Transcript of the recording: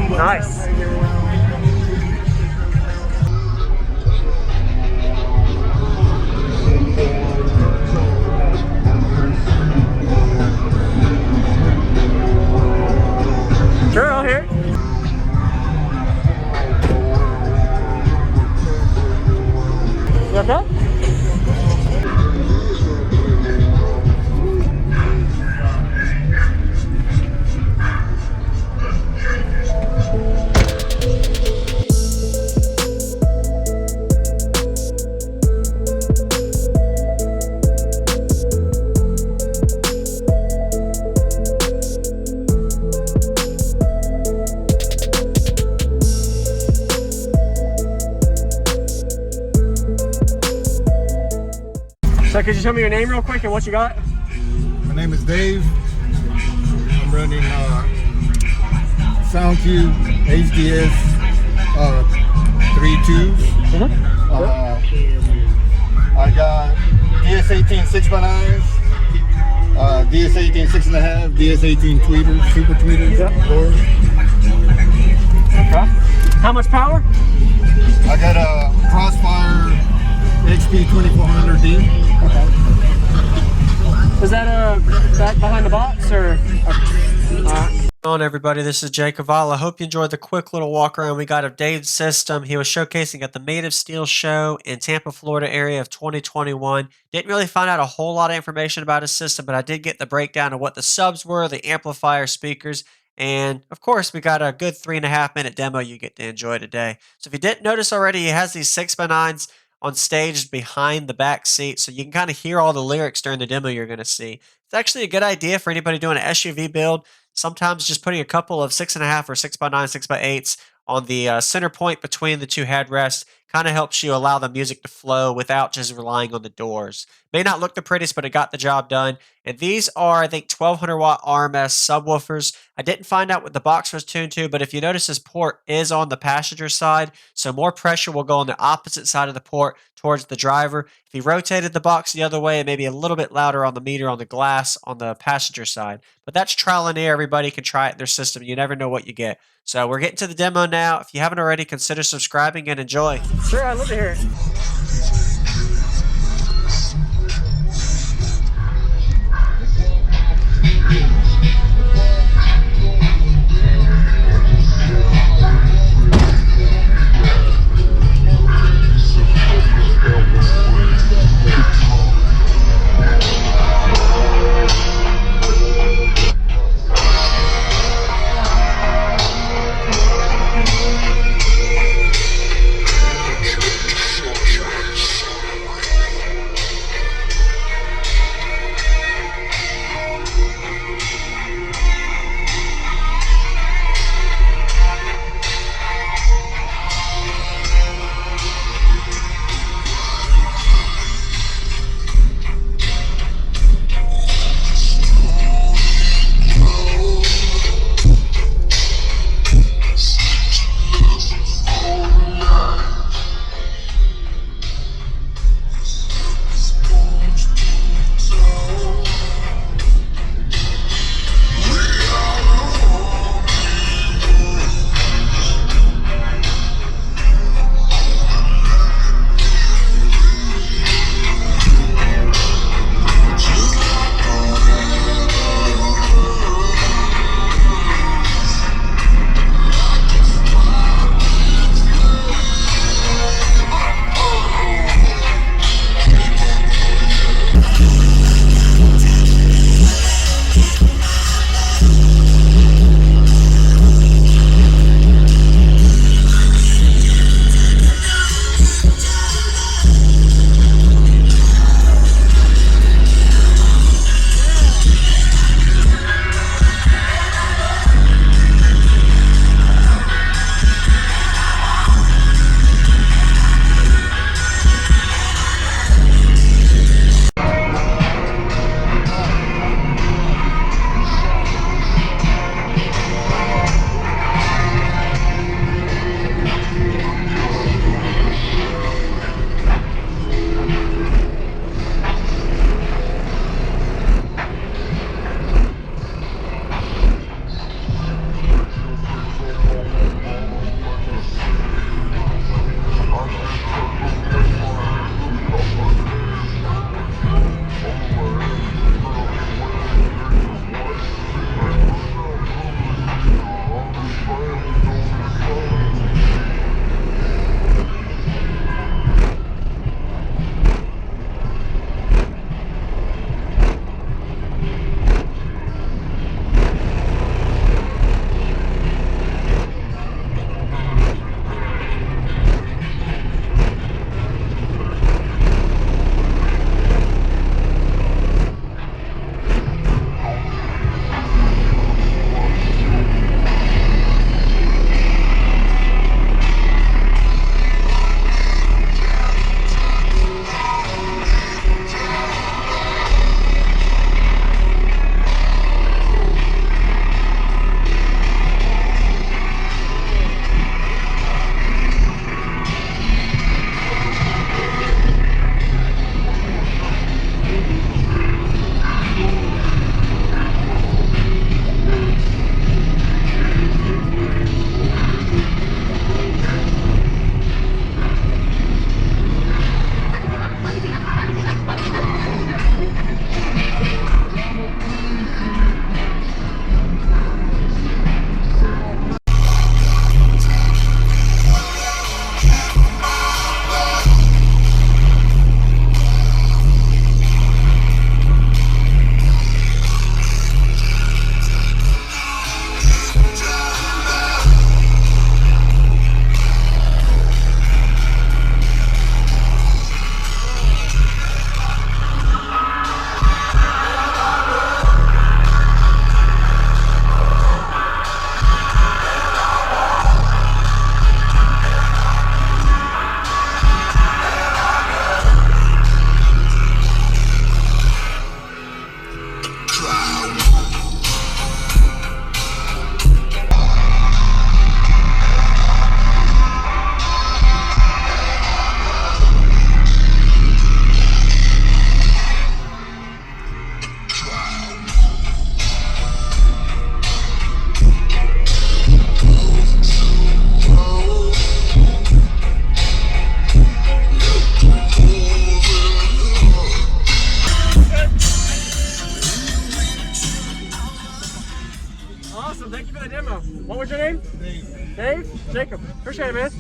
Nice. Sure, I'll hear it. You okay? So could you tell me your name real quick and what you got? My name is Dave. I'm running SoundCube HDS 3.2. I got DS18 6x9s, DS18 6.5, DS18 tweeters, super tweeters. Yep. Okay. How much power? I got a Crossfire XP 2400D. Okay. Is that back behind the box or? On everybody, this is JacobViral. I hope you enjoyed the quick little walk around we got of Dave's system. He was showcasing at the Made of Steel show in Tampa, Florida area of 2021. Didn't really find out a whole lot of information about his system, but I did get the breakdown of what the subs were, the amplifier, speakers, and of course we got a good 3.5-minute demo you get to enjoy today. So if you didn't notice already, he has these 6x9s on stage behind the back seat, so you can kind of hear all the lyrics during the demo you're going to see. It's actually a good idea for anybody doing an SUV build. Sometimes just putting a couple of 6.5 or 6x9, 6x8s on the center point between the two headrests kind of helps you allow the music to flow without just relying on the doors. May not look the prettiest, but it got the job done. And these are, I think, 1200 watt RMS subwoofers. I didn't find out what the box was tuned to, but if you notice, this port is on the passenger side, so more pressure will go on the opposite side of the port towards the driver. If you rotated the box the other way, it may be a little bit louder on the meter on the glass on the passenger side. But that's trial and error. Everybody can try it in their system. You never know what you get. So we're getting to the demo now. If you haven't already, consider subscribing and enjoy. Sure, I'd love to hear it. Dave. Dave? Jacob. Appreciate it, man.